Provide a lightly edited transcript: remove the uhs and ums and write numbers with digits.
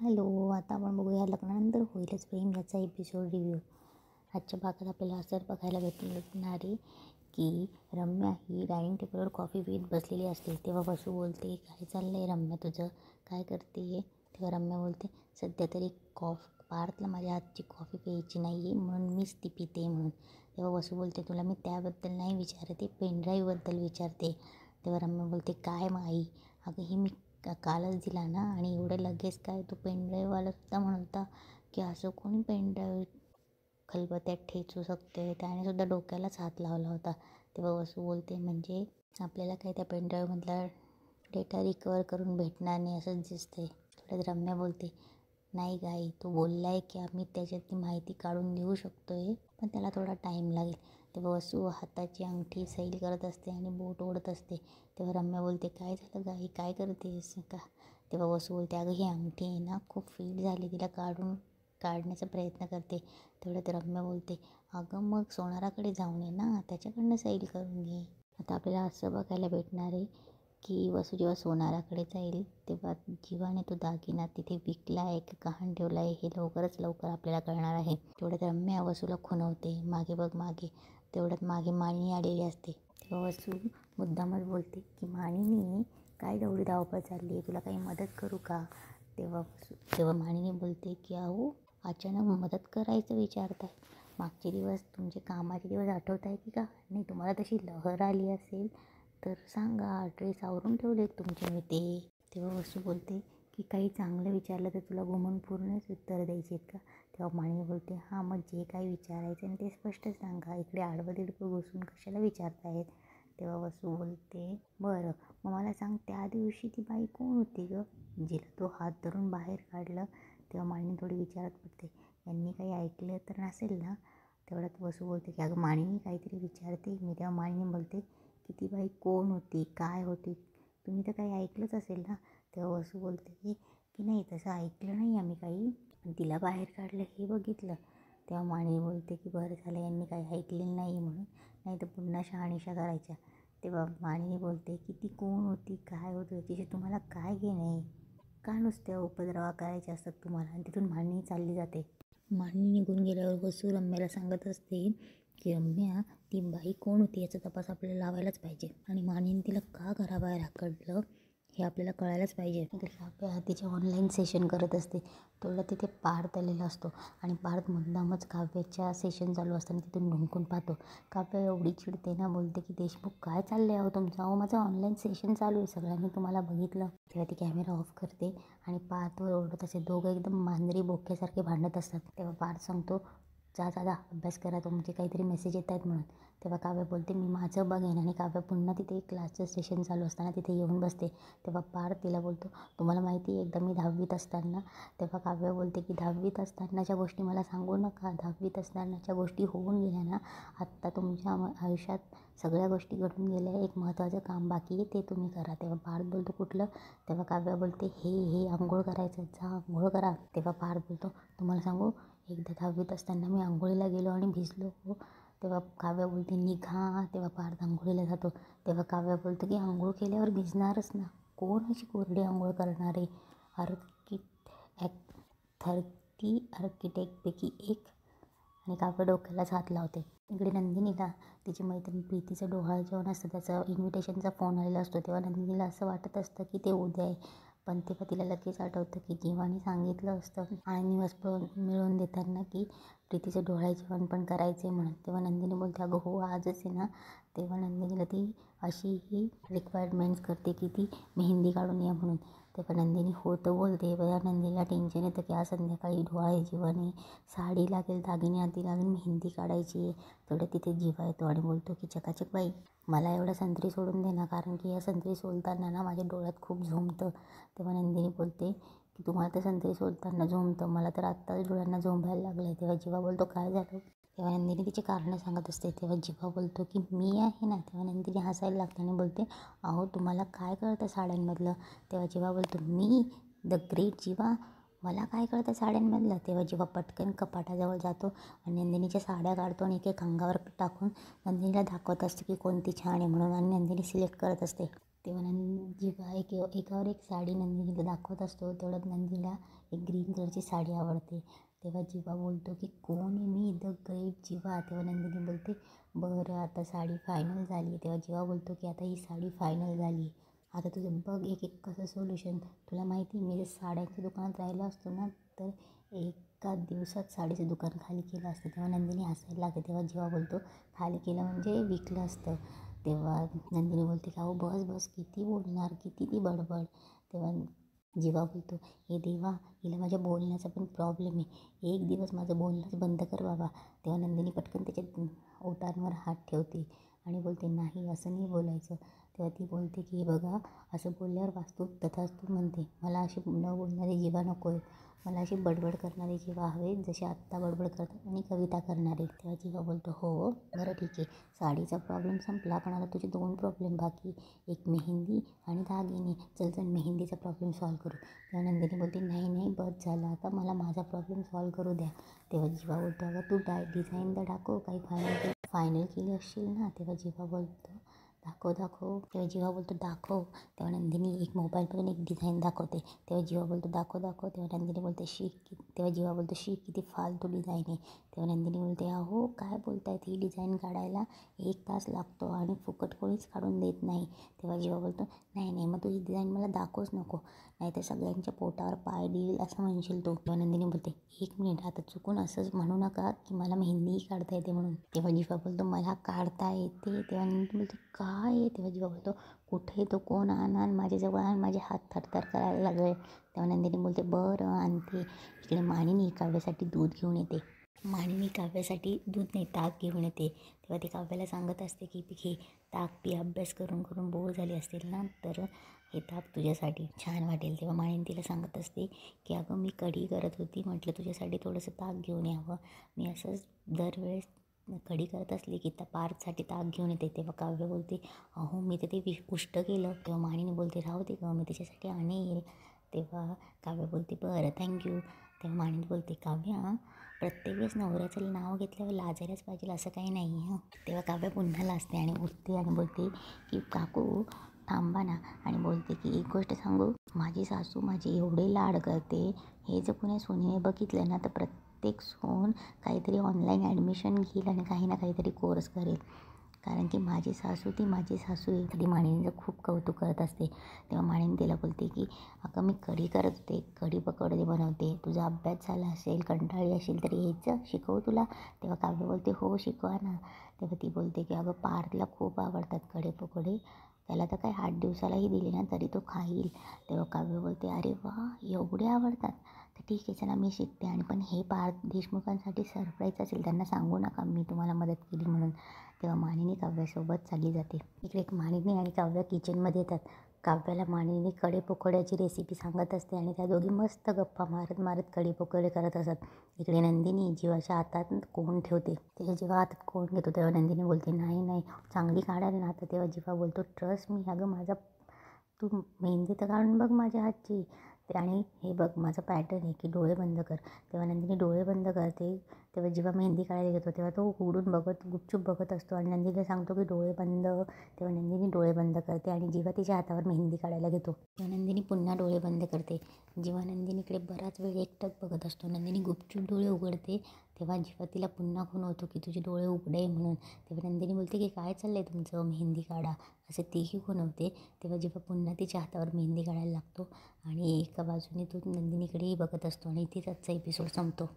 Hello, आता आपण बघूया लग्नानंतर होईलच प्रेम याचा एपिसोड रिव्ह्यू. आजच्या भागात आपल्याला असं बघायला भेटणार आहे की रम्या ही डायनिंग टेबलवर कॉफी पीत बसलेली असते. तेव्हा वसू बोलते, काय चाललं आहे रम्या तुझं, काय करते? तेव्हा रम्या बोलते, सध्या तरी पार्थला माझ्या हातची कॉफी प्यायची नाही आहे म्हणून मीच ती पिते म्हणून. तेव्हा वसू बोलते, तुला मी त्याबद्दल नाही विचारते, पेनड्राईव्हबद्दल विचारते. तेव्हा रम्या बोलते, काय आई, अगं ही मी कालच दिला ना, आणि एवढं लगेच काय तू पेनड्राईव्हवाला सुद्धा म्हणता की असं कोणी पेनड्राईव्ह खलबत्त्यात ठेचू शकते, त्याने सुद्धा डोक्यालाच हात लावला होता. तेव्हा वसू बोलते, म्हणजे आपल्याला काय त्या पेनड्राईव्हमधला डेटा रिकवर करून भेटणार नाही असंच दिसतंय. थोड्यात रम्या बोलते, नाही गाई, तू बोलला आहे की आम्ही त्याच्यातली माहिती काढून देऊ शकतो आहे, पण त्याला थोडा टाईम लागेल. तेव्हा वसू हाताची अंगठी सैल करत असते आणि बोट ओढत असते. तेव्हा रम्या बोलते, काय झालं गाई, काय करतेस का? तेव्हा वसू बोलते, अगं ही अंगठी आहे ना खूप फीट झाली, तिला काढण्याचा प्रयत्न करते. तेवढ्यात रम्या बोलते, अगं मग सोनाराकडे जाऊन ये ना, त्याच्याकडनं सैल करून घे. आता आपल्याला असं बघायला भेटणार आहे की वसू जेव्हा सोनाराकडे जाईल तेव्हा जीवाने तो दागिना तिथे विकला आहे की गहाण ठेवला आहे हे लवकर आपल्याला कळणार आहे. तेवढ्यात रम्या वसूला खुणवते, मागे बघ मागे. तेवढ्यात मागे मानिनी आलेली असते. तेव्हा वसू मुद्दामच बोलते की मानिनी, काय तेवढी धावपळ चालली आहे, तुला काही मदत करू का? तेव्हा मानिनी बोलते की अहो, अचानक मदत करायचं विचारताय, मागचे दिवस तुमचे कामाचे दिवस आठवत आहे की का नाही? तुम्हाला तशी लहर आली असेल तर सांगा, ड्रेस आवरून ठेवले तुमचे मी ते. तेव्हा वसू बोलते की काही चांगलं विचारलं तर तुला घुमून पूर्णच उत्तर द्यायचे आहेत का? तेव्हा मानिनी बोलते, हां मग जे काही विचारायचं आणि ते स्पष्ट सांगा, इकडे आडवं तिडवं घुसून कशाला विचारतायत? तेव्हा वसू बोलते, बरं मग मला सांग, त्या दिवशी ती बाई कोण होती गं, जिला तो हात धरून बाहेर काढलं? तेव्हा मानिनी थोडी विचारत पडते, यांनी काही ऐकलं तर नसेल ना? तेवढ्यात वसू बोलते की अगं मानिनी काहीतरी विचारते मी. तेव्हा मानिनी बोलते की ती बाई कोण होती, काय होती, तुम्ही तर काही ऐकलंच असेल ना? तेव्हा वसू बोलते की नाही, तसं ऐकलं नाही आम्ही काही, पण तिला बाहेर काढलं हे बघितलं. तेव्हा मानिनी बोलते की बरं झालं यांनी काही ऐकलेलं नाही म्हणून, नाही तर पुन्हा शहानिशा करायच्या. तेव्हा मानिनी बोलते की ती कोण होती, काय होतं, तिचे तुम्हाला काय घेणं आहे, का नुसत्या उपद्रवा करायचे असतात तुम्हाला? आणि तिथून मानिनी चालली जाते. मानिनी निघून गेल्यावर वसू रम्याला सांगत असते की रम्या, ती बाई कोण होती याचा तपास आपल्याला लावायलाच पाहिजे, आणि मानिनी तिला का घराबाहेर हाकललं हे आपल्याला कळायलाच पाहिजे. काव्या तिचे ऑनलाईन सेशन करत असते. तेवढा तिथे पार्थ आलेला असतो आणि पार्थ मुद्दामच काव्याच्या सेशन चालू असताना तिथून ढुंकून पाहतो. काव्या एवढी चिडते ना, बोलते की देशमुख काय चाललं आहे तुमचं? अहो माझं ऑनलाईन सेशन चालू आहे, सगळ्यांनी तुम्हाला बघितलं. तेव्हा ती कॅमेरा ऑफ करते आणि पार्थवर ओरडत असते. दोघं एकदम मांजरी बोक्यासारखे भांडत असतात. तेव्हा पार्थ सांगतो, जा अभ्यास करा, तुमचे काहीतरी मेसेज येत आहेत म्हणून. तेव्हा काव्या बोलते, मी माझं बघेन, आणि काव्या पुन्हा तिथे क्लासचं सेशन चालू असताना तिथे येऊन बसते. तेव्हा पार्थ तिला बोलतो, तुम्हाला माहिती आहे एकदा मी 10वीत असताना. तेव्हा काव्या बोलते की 10वीत असतानाच्या गोष्टी मला सांगू नका, 10वीत असतानाच्या गोष्टी होऊन गेल्या ना, आत्ता तुमच्या आयुष्यात सगळ्या गोष्टी घडून गेल्या, एक महत्त्वाचं काम बाकी आहे, ते तुम्ही करा. तेव्हा पार्थ बोलतो, कुठलं? तेव्हा काव्या बोलते, हे आंघोळ करायचं, जा आंघोळ करा. तेव्हा पार्थ बोलतो, तुम्हाला सांगू, एकदा 10वीत असताना मी आंघोळीला गेलो आणि भिजलो. तेव्हा काव्या बोलते, निघा. तेव्हा पार्थ आंघोळीला जातो. तेव्हा काव्या बोलतो की आंघोळ केल्यावर भिजणारच ना, कोण अशी कोरडी आंघोळ करणारे? 30 आर्किटेक्टपैकी एक. आणि काव्या डोक्यालाच हात लावते. इकडे नंदिनीला तिची मैत्रीण प्रीतीचं डोहाळं जेवण असतं, त्याचा इन्व्हिटेशनचा फोन आलेला असतो. तेव्हा नंदिनीला असं वाटत असतं की ते उद्या आहे, पण तेव्हा तिला लगेच आठवतं की जीवाने सांगितलं असतं आणि मिळवून देताना की प्रीतीचं डोहाळं जेवण पण करायचं आहे म्हणून. तेव्हा नंदिनी बोलते, अगं हो आजच आहे ना. तेव्हा नंदिनीला ती अशीही रिक्वायरमेंट्स करते की ती मेहंदी काढून या म्हणून. तेव्हा नंदिनी होतं बोलते. तेव्हा नंदिनीला टेन्शन येतं की आज संध्याकाळी डोहाळे जेवण आहे, साडी लागेल, दागिने आधी लागेल, मेहंदी काढायची आहे. तेवढं तिथे जीवा येतो आणि बोलतो की चकाचक बाई, मला एवढं संत्री सोडून दे ना, कारण की या संत्री सोलताना ना माझ्या डोळ्यात खूप झोंबतं. तेव्हा नंदिनी बोलते की तुम्हाला तर संत्री सोलताना झोंबतं, मला तर आत्ताच डोळ्यांना झोंबायला लागलं आहे. तेव्हा जीवा बोलतो, काय झालं? तेव्हा नंदिनी तिची कारणं सांगत असते. तेव्हा जीवा बोलतो की मी आहे ना. तेव्हा नंदिनी हसायला लागते आणि बोलते, अहो तुम्हाला काय कळतं साड्यांमधलं? तेव्हा जीवा बोलतो, मी द ग्रेट जीवा, मला काय कळतं साड्यांमधलं? तेव्हा जीवा पटकन कपाटाजवळ जातो आणि नंदिनीच्या साड्या काढतो आणि एक अंगावर टाकून नंदिनीला दाखवत असते की कोणती छान आहे म्हणून, आणि नंदिनी सिलेक्ट करत असते. तेव्हा जीवा एकावर एक साडी नंदिनीला दाखवत असतो. तेवढ्यात नंदिनीला एक ग्रीन कलरची साडी आवडते. तेव्हा जीवा बोलतो की कोण आहे मी, द ग्रेट जीवा. तेव्हा नंदिनी बोलते बरं आता साडी फायनल झाली. तेव्हा जीवा बोलतो की आता ही साडी फायनल झाली, आता तुझं बघ एक एक कसं सोल्युशन. तुला माहिती मी जर साड्यांच्या दुकानात राहिलो असतो ना तर एका दिवसात साडीचं दुकान खाली केलं असतं. तेव्हा नंदिनी हसायला लागते. तेव्हा जीवा बोलतो खाली केलं म्हणजे विकलं असतं. तेव्हा नंदिनी बोलते की अहो बस बस किती बोलणार, किती ती बडबड. तेव्हा जीवा बोलतो हे देवा, हिला माझ्या बोलण्याचा पण प्रॉब्लेम आहे, एक दिवस माझं बोलणंच बंद कर बाबा. तेव्हा नंदिनी पटकन त्याच्या ओठांवर हात ठेवते आणि बोलते नाही असं नाही बोलायचं. तेव्हा ती बोलते की हे बघा असं बोलल्यावर वास्तू तथास्तू म्हणते. मला अशी न बोलणारी जीवा नको आहे, मला अशी बडबड करणारी जीवा हवे जशी आत्ता बडबड करतात आणि कविता करणारे. तेव्हा जीवा बोलतो हो बरं ठीक आहे, साडीचा प्रॉब्लेम संपला पण आता तुझे 2 प्रॉब्लेम बाकी, एक मेहंदी आणि दागिने. चल चल मेहंदीचा प्रॉब्लेम सॉल्व करू. तेव्हा नंदिनी बोलते नाही नाही बस झालं, आता मला माझा प्रॉब्लेम सॉल्व करू द्या. तेव्हा जीवा बोलतो अगं तू डिझाईन तर दाखव, काही फायनल केली असशील ना. तेव्हा जीवा बोलतो दाखव दाखव. तेव्हा जीवा बोलतो दाखव. तेव्हा नंदिनी एक मोबाईलमधून एक डिझाईन दाखवते. तेव्हा जीवा बोलतो दाखव दाखव. तेव्हा नंदिनी बोलते तेव्हा जीवा बोलतो किती फालतू डिझाईन आहे. तेव्हा नंदिनी बोलते अहो काय बोलतायत, ही डिझाईन काढायला 1 तास लागतो आणि फुकट कोणीच काढून देत नाही. तेव्हा जीवा बोलतो नाही नाही मग तू ही डिझाईन मला दाखवूच नको, नाहीतर सगळ्यांच्या पोटावर पाय देईल असं म्हणशील तू. तेव्हा नंदिनी बोलते 1 मिनिट, आता चुकून असंच म्हणू नका की मला मेहंदीही काढता येते म्हणून. तेव्हा जीवा बोलतो मला काढता येते. तेव्हा नंदिनी बोलते काय. तेव्हा जीवा बोलतो कुठे तो कोण आण माझ्याजवळ आण, माझे हात थरथर करायला लागले. तेव्हा नंदिनी बोलते बरं आणते. इकडे मानिनी काव्यासाठी दूध घेऊन येते. मानिनी काव्यासाठी दूध नाही ताक घेऊन येते. तेव्हा ती काव्याला सांगत असते की घे ताक पी, अभ्यास करून करून बोर झाली असतील ना तर हे ताक तुझ्यासाठी छान वाटेल. तेव्हा मानिनी तिला सांगत असते की अगं मी कढी करत होती, म्हटलं तुझ्यासाठी थोडंसं ताक घेऊन यावं. मी असंच दरवेळेस कढी करत असली की त्या पार्थसाठी ताक घेऊन येते. तेव्हा काव्य बोलते अहो मी तर ते उष्ट केलं. तेव्हा मानिनी बोलते राहू दे गं मी त्याच्यासाठी आणेल. तेव्हा काव्य बोलते बरं थँक्यू. तेव्हा मानिनी बोलते काव्या प्रत्येक वेळेस नवऱ्याचं नाव घेतल्यावर लाजायलाच पाहिजे असं काही नाही आहे. तेव्हा काव्य पुन्हा लाजते आणि उठते आणि बोलते की काकू थांबा ना, आणि बोलते की एक गोष्ट सांगू, माझी सासू माझी एवढे लाड करते, हे जर कुणी सुनेने बघितलं ना तर प्रत्येक सून काहीतरी ऑनलाईन ॲडमिशन घेईल आणि काही ना काहीतरी कोर्स करेल, कारण की माझी सासू ती माझी सासू आहे. कधी मानिनीचं खूप कौतुक करत असते. तेव्हा मानिनी तिला बोलते की अगं मी कढी करत होते, कढी पकोडे बनवते, तुझा अभ्यास झाला असेल कंटाळली असेल तर यायचं शिकवू तुला. तेव्हा काव्य बोलते हो शिकवा ना. तेव्हा ती बोलते की अगं पार्थला खूप आवडतात कढी पकोडे, त्याला तर काय 8 दिवसालाही दिले ना तरी तो खाईल. तेव्हा काव्य बोलते अरे वा एवढे आवडतात, तर ठीक आहे चला मी शिकते. आणि पण हे पार्थ देशमुखांसाठी सरप्राईज असेल, त्यांना सांगू नका मी तुम्हाला मदत केली म्हणून. तेव्हा मानिनी काव्यासोबत चालली जाते. इकडे एक मानिनी आणि काव्य किचनमध्ये येतात. काव्याला मानिनी कढी पकोड्याची रेसिपी सांगत असते आणि त्या दोघी मस्त गप्पा मारत मारत कढी पकोडे करत असत. इकडे नंदिनी जीवाच्या हातात कोण ठेवते. तिच्या जीवा हातात कोण घेतो. तेव्हा नंदिनी बोलते नाही नाही चांगली काढायला ना. आता तेव्हा जीवा बोलतो ट्रस्ट मी, अगं माझा तू मेहंदी तर काढून बघ माझ्या हातची, आणि हे बघ माझा पॅटर्न आहे की डोळे बंद कर. तेव्हा नंदिनी डोळे बंद करते. तेव्हा जेव्हा मेहंदी काढायला घेतो तेव्हा तो उघडून बघत गुपचूप बघत असतो आणि नंदिनीला सांगतो की डोळे बंद. तेव्हा नंदिनी डोळे बंद करते आणि जेव्हा तिच्या हातावर मेहंदी काढायला घेतो तेव्हा नंदिनी पुन्हा डोळे बंद करते. जेव्हा नंदिनीकडे बराच वेळ एकटक बघत असतो. नंदिनी गुपचूप डोळे उघडते. तेव्हा जेव्हा तिला पुन्हा खून होतो की तुझे डोळे उघडे म्हणून. तेव्हा नंदिनी बोलते की काय चाललं आहे तुमचं, मेहंदी काढा, असे तीही खुणवते. तेव्हा जेव्हा पुन्हा तिच्या हातावर मेहंदी काढायला लागतो आणि एका बाजूने तो नंदिनीकडेही बघत असतो आणि तिथेच आजचा एपिसोड संपतो.